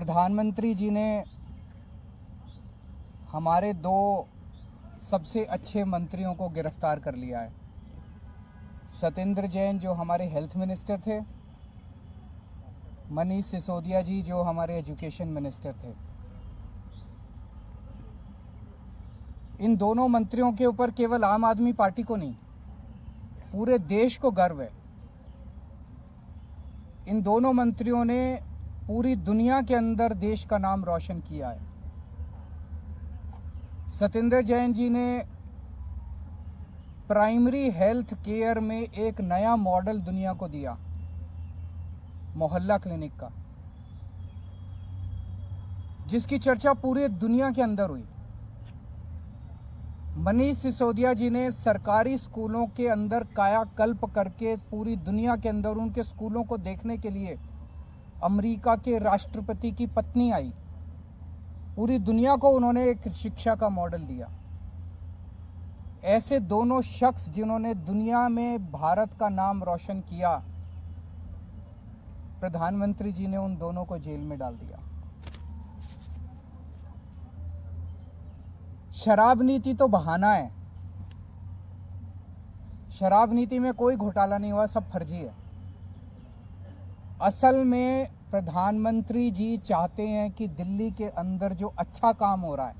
प्रधानमंत्री जी ने हमारे दो सबसे अच्छे मंत्रियों को गिरफ्तार कर लिया है। सत्येंद्र जैन जो हमारे हेल्थ मिनिस्टर थे, मनीष सिसोदिया जी जो हमारे एजुकेशन मिनिस्टर थे। इन दोनों मंत्रियों के ऊपर केवल आम आदमी पार्टी को नहीं, पूरे देश को गर्व है। इन दोनों मंत्रियों ने पूरी दुनिया के अंदर देश का नाम रोशन किया है। सत्येंद्र जैन जी ने प्राइमरी हेल्थ केयर में एक नया मॉडल दुनिया को दिया, मोहल्ला क्लिनिक का, जिसकी चर्चा पूरी दुनिया के अंदर हुई। मनीष सिसोदिया जी ने सरकारी स्कूलों के अंदर कायाकल्प करके पूरी दुनिया के अंदर उनके स्कूलों को देखने के लिए अमेरिका के राष्ट्रपति की पत्नी आई। पूरी दुनिया को उन्होंने एक शिक्षा का मॉडल दिया। ऐसे दोनों शख्स जिन्होंने दुनिया में भारत का नाम रोशन किया, प्रधानमंत्री जी ने उन दोनों को जेल में डाल दिया। शराब नीति तो बहाना है। शराब नीति में कोई घोटाला नहीं हुआ, सब फर्जी है। असल में प्रधानमंत्री जी चाहते हैं कि दिल्ली के अंदर जो अच्छा काम हो रहा है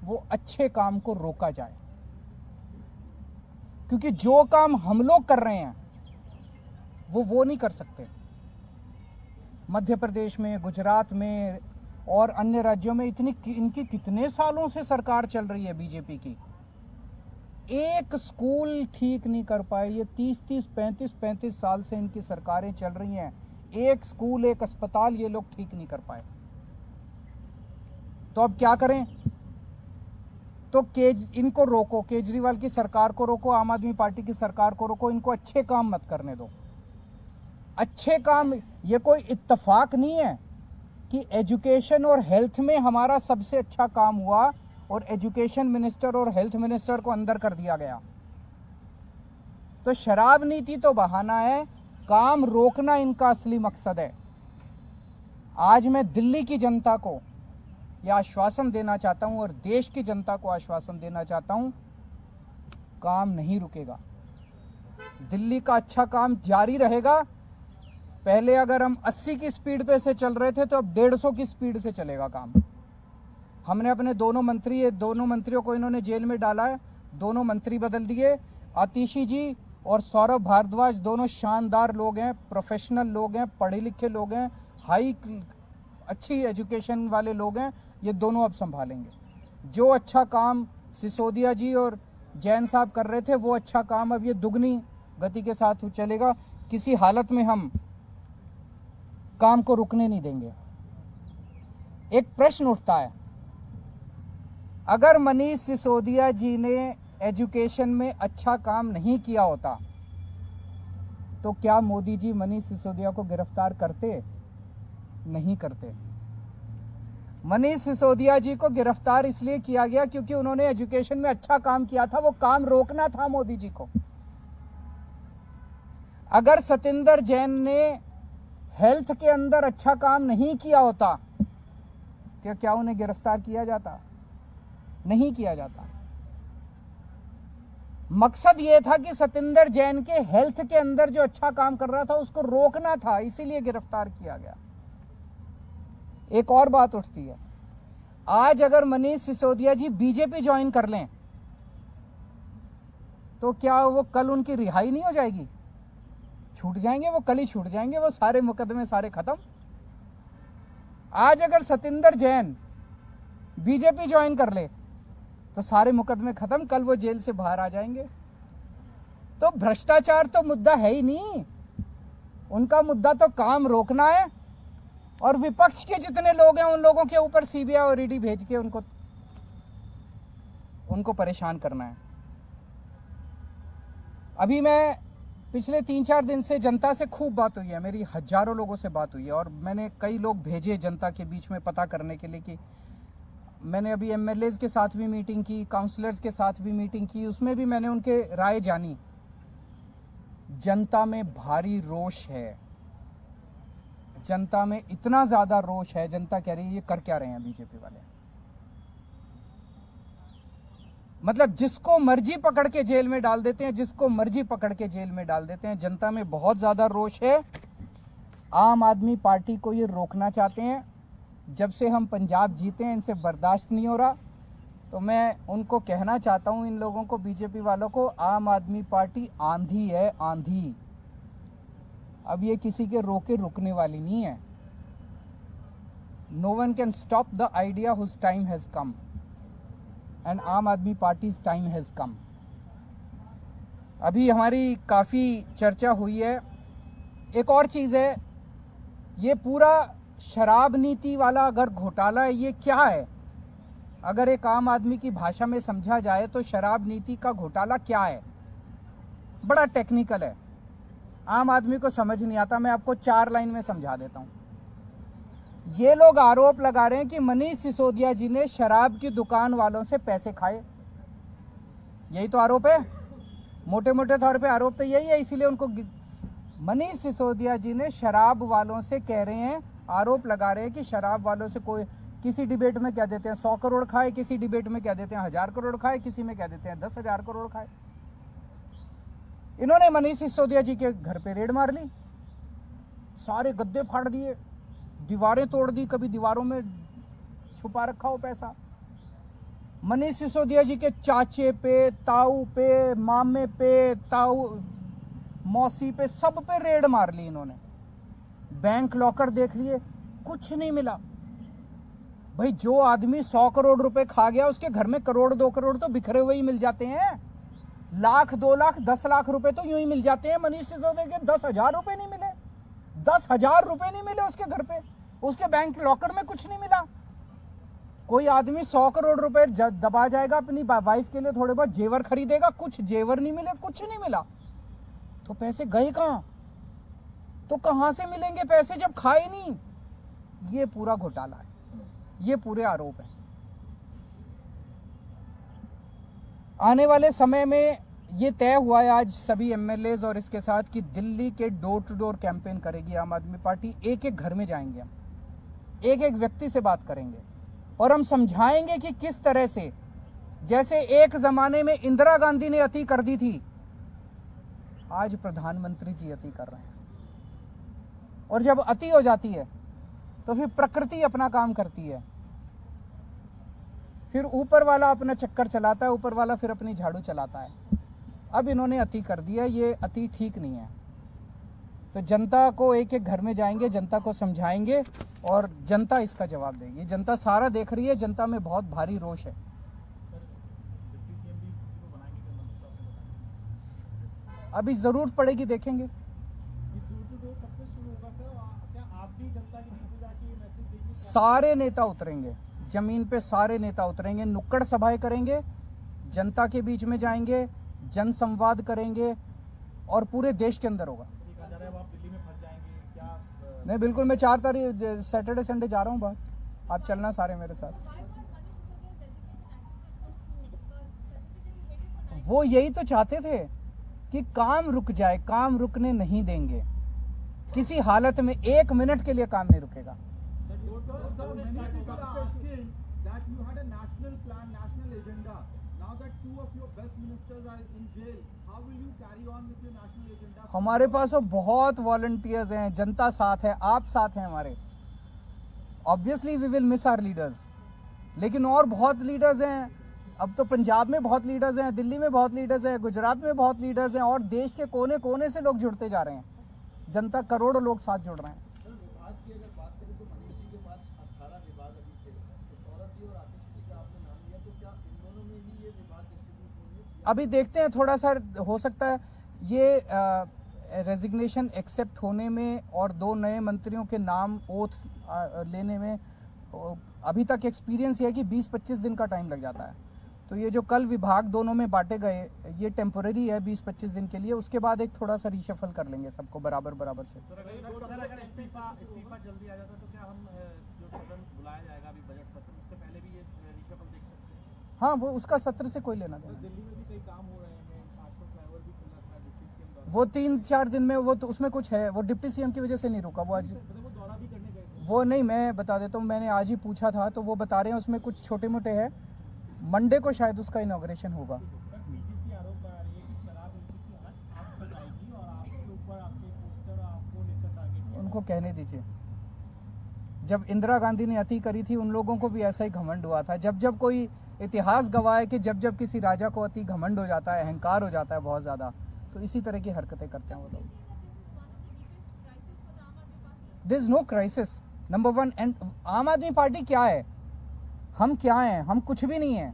वो अच्छे काम को रोका जाए, क्योंकि जो काम हम लोग कर रहे हैं वो नहीं कर सकते। मध्य प्रदेश में, गुजरात में और अन्य राज्यों में इनकी कितने सालों से सरकार चल रही है बीजेपी की, एक स्कूल ठीक नहीं कर पाए। ये 30-30, 35-35 साल से इनकी सरकारें चल रही हैं, एक स्कूल, एक अस्पताल ये लोग ठीक नहीं कर पाए। तो अब क्या करें? तो इनको रोको, केजरीवाल की सरकार को रोको, आम आदमी पार्टी की सरकार को रोको, इनको अच्छे काम मत करने दो। अच्छे काम, ये कोई इत्तेफाक नहीं है कि एजुकेशन और हेल्थ में हमारा सबसे अच्छा काम हुआ और एजुकेशन मिनिस्टर और हेल्थ मिनिस्टर को अंदर कर दिया गया। तो शराब नीति तो बहाना है, काम रोकना इनका असली मकसद है। आज मैं दिल्ली की जनता को यह आश्वासन देना चाहता हूं और देश की जनता को आश्वासन देना चाहता हूं, काम नहीं रुकेगा। दिल्ली का अच्छा काम जारी रहेगा। पहले अगर हम 80 की स्पीड पे से चल रहे थे तो अब 150 की स्पीड से चलेगा काम। हमने अपने दोनों मंत्रियों को इन्होंने जेल में डाला है, दोनों मंत्री बदल दिए। आतिशी जी और सौरभ भारद्वाज दोनों शानदार लोग हैं, प्रोफेशनल लोग हैं, पढ़े लिखे लोग हैं, अच्छी एजुकेशन वाले लोग हैं। ये दोनों अब संभालेंगे। जो अच्छा काम सिसोदिया जी और जैन साहब कर रहे थे वो अच्छा काम अब ये दुगनी गति के साथ चलेगा। किसी हालत में हम काम को रुकने नहीं देंगे। एक प्रश्न उठता है, अगर मनीष सिसोदिया जी ने एजुकेशन में अच्छा काम नहीं किया होता तो क्या मोदी जी मनीष सिसोदिया को गिरफ्तार करते? नहीं करते। मनीष सिसोदिया जी को गिरफ्तार इसलिए किया गया क्योंकि उन्होंने एजुकेशन में अच्छा काम किया था, वो काम रोकना था मोदी जी को। अगर सत्येंद्र जैन ने हेल्थ के अंदर अच्छा काम नहीं किया होता तो क्या उन्हें गिरफ्तार किया जाता? नहीं किया जाता। मकसद यह था कि सत्येंद्र जैन के हेल्थ के अंदर जो अच्छा काम कर रहा था उसको रोकना था, इसीलिए गिरफ्तार किया गया। एक और बात उठती है, आज अगर मनीष सिसोदिया जी बीजेपी ज्वाइन कर लें तो क्या वो कल उनकी रिहाई नहीं हो जाएगी? छूट जाएंगे, वो कल ही छूट जाएंगे, वो सारे मुकदमे सारे खत्म। आज अगर सत्येंद्र जैन बीजेपी ज्वाइन कर ले तो सारे मुकदमे खत्म, कल वो जेल से बाहर आ जाएंगे। तो भ्रष्टाचार तो मुद्दा है ही नहीं, उनका मुद्दा तो काम रोकना है और विपक्ष के जितने लोग हैं उन लोगों के ऊपर सीबीआई और ईडी भेज के उनको परेशान करना है। अभी मैं पिछले 3-4 दिन से जनता से खूब बात हुई है, मेरी हजारों लोगों से बात हुई है और मैंने कई लोग भेजे जनता के बीच में पता करने के लिए कि मैंने अभी एमएलएज के साथ भी मीटिंग की, काउंसलर्स के साथ भी मीटिंग की, उसमें भी मैंने उनके राय जानी। जनता में भारी रोष है, जनता में इतना ज्यादा रोष है, जनता कह रही है ये कर क्या रहे हैं बीजेपी वाले। मतलब जिसको मर्जी पकड़ के जेल में डाल देते हैं, जिसको मर्जी पकड़ के जेल में डाल देते हैं। जनता में बहुत ज्यादा रोष है। आम आदमी पार्टी को ये रोकना चाहते हैं। जब से हम पंजाब जीते हैं इनसे बर्दाश्त नहीं हो रहा। तो मैं उनको कहना चाहता हूं, इन लोगों को, बीजेपी वालों को, आम आदमी पार्टी आंधी है, आंधी। अब ये किसी के रोके रुकने वाली नहीं है। No one can stop the idea whose time has come and Aam Aadmi parties time has कम। अभी हमारी काफी चर्चा हुई है। एक और चीज है, ये पूरा शराब नीति वाला अगर घोटाला है, ये क्या है? अगर एक आम आदमी की भाषा में समझा जाए तो शराब नीति का घोटाला क्या है? बड़ा टेक्निकल है, आम आदमी को समझ नहीं आता। मैं आपको 4 लाइन में समझा देता हूं। ये लोग आरोप लगा रहे हैं कि मनीष सिसोदिया जी ने शराब की दुकान वालों से पैसे खाए। यही तो आरोप है, मोटे मोटे तौर पे आरोप तो यही है। इसीलिए उनको मनीष सिसोदिया जी ने शराब वालों से कह रहे हैं, आरोप लगा रहे हैं कि शराब वालों से कोई, किसी डिबेट में कह देते हैं 100 करोड़ खाए, किसी डिबेट में कह देते हैं 1000 करोड़ खाए, किसी में कह देते हैं 10,000 करोड़ खाए। इन्होंने मनीष सिसोदिया जी के घर पे रेड मार ली, सारे गद्दे फाड़ दिए, दीवारें तोड़ दी, कभी दीवारों में छुपा रखा हो पैसा। मनीष सिसोदिया जी के चाचे पे, ताऊ पे, मामे पे, ताऊ मौसी पे, सब पे रेड मार ली इन्होंने। बैंक लॉकर देख लिए, कुछ नहीं मिला। भाई जो आदमी 100 करोड़ रुपए खा गया, उसके घर में करोड़ 2 करोड़ तो बिखरे हुए ही मिल जाते हैं। लाख 2 लाख 10 लाख रुपए तो यूं ही मिल जाते हैं। मनीष सिसोदिया के 10,000 रुपए नहीं मिले, 10,000 रुपए नहीं मिले उसके घर पे, उसके बैंक लॉकर में कुछ नहीं मिला। कोई आदमी 100 करोड़ रुपए दबा जाएगा, अपनी वाइफ के लिए थोड़े बहुत जेवर खरीदेगा, कुछ जेवर नहीं मिले, कुछ नहीं मिला, तो पैसे गए कहां? तो कहां से मिलेंगे पैसे जब खाए नहीं? ये पूरा घोटाला है, ये पूरे आरोप है। आने वाले समय में ये तय हुआ है आज सभी एमएलएज और इसके साथ कि दिल्ली के डोर टू डोर कैंपेन करेगी आम आदमी पार्टी। एक एक घर में जाएंगे हम, एक एक व्यक्ति से बात करेंगे और हम समझाएंगे कि किस तरह से, जैसे एक जमाने में इंदिरा गांधी ने अति कर दी थी, आज प्रधानमंत्री जी अति कर रहे हैं। और जब अति हो जाती है तो फिर प्रकृति अपना काम करती है, फिर ऊपर वाला अपना चक्कर चलाता है, ऊपर वाला फिर अपनी झाड़ू चलाता है। अब इन्होंने अति कर दिया, ये अति ठीक नहीं है। तो जनता को एक एक घर में जाएंगे, जनता को समझाएंगे और जनता इसका जवाब देगी। जनता सारा देख रही है, जनता में बहुत भारी रोष है। अभी जरूरत पड़ेगी, देखेंगे। सारे नेता उतरेंगे जमीन पे, सारे नेता उतरेंगे, नुक्कड़ सभाएं करेंगे, जनता के बीच में जाएंगे, जन संवाद करेंगे और पूरे देश के अंदर होगा। नहीं, बिल्कुल, मैं 4 तारीख सैटरडे संडे जा रहा हूँ बाहर, आप चलना सारे मेरे साथ। वो यही तो चाहते थे कि काम रुक जाए, काम रुकने नहीं देंगे किसी हालत में, 1 मिनट के लिए काम नहीं रुकेगा। हमारे पास तो बहुत वॉलंटियर्स हैं, जनता साथ है, आप साथ हैं हमारे। Obviously we will miss our leaders, लेकिन और बहुत लीडर्स हैं। अब तो पंजाब में बहुत लीडर्स हैं, दिल्ली में बहुत लीडर्स हैं, गुजरात में बहुत लीडर्स हैं और देश के कोने कोने से लोग जुड़ते जा रहे हैं। जनता, करोड़ों लोग साथ जुड़ रहे हैं। अभी देखते हैं, थोड़ा सा हो सकता है ये रेजिग्नेशन एक्सेप्ट होने में और 2 नए मंत्रियों के नाम ओथ लेने में अभी तक एक्सपीरियंस ये है कि 20-25 दिन का टाइम लग जाता है। तो ये जो कल विभाग दोनों में बांटे गए, ये टेम्पोररी है 20-25 दिन के लिए। उसके बाद एक थोड़ा सा रिशफल कर लेंगे सबको बराबर बराबर से। अगर इस्तीफा जल्दी आ जाता तो क्या हम जो सदन बुलाया जाएगा अभी बजट सत्र, उससे पहले भी ये रिशफल देख सकते हैं? हाँ, वो उसका सत्र से कोई लेना देना। दिल्ली में भी कई काम हो रहे हैं, आश्रम फ्लाईओवर भी खुला था डिप्टी सीएम द्वारा। वो 3-4 दिन में, वो तो उसमें कुछ है, वो डिप्टी सीएम की वजह से नहीं रुका। वो आज वो नहीं, मैं बता देता हूँ, मैंने आज ही पूछा था तो वो बता रहे हैं उसमें कुछ छोटे मोटे हैं, मंडे को शायद उसका इनॉग्रेशन होगा। सर बीजेपी आरोप लगा रही है कि शराब नीति की आज आप बताएगी और आपके ऊपर आपके पोस्टर आपको लेकर टारगेट किया। उनको कहने दीजिए, जब इंदिरा गांधी ने अति करी थी उन लोगों को भी ऐसा ही घमंड हुआ था। जब जब कोई इतिहास गवाह है कि जब जब किसी राजा को अति घमंड हो जाता है, अहंकार हो जाता है बहुत ज़्यादा, तो इसी तरह की हरकतें करते हैं वो लोग। This is no crisis number one. And Aam Aadmi party क्या है, हम क्या हैं, हम कुछ भी नहीं है।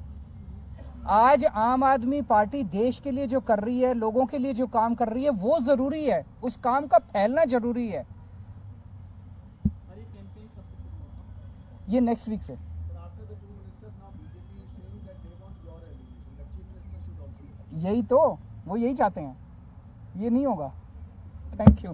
आज आम आदमी पार्टी देश के लिए जो कर रही है, लोगों के लिए जो काम कर रही है वो जरूरी है, उस काम का फैलना जरूरी है। ये नेक्स्ट वीक से। यही तो, वो यही चाहते हैं, ये नहीं होगा। Thank you.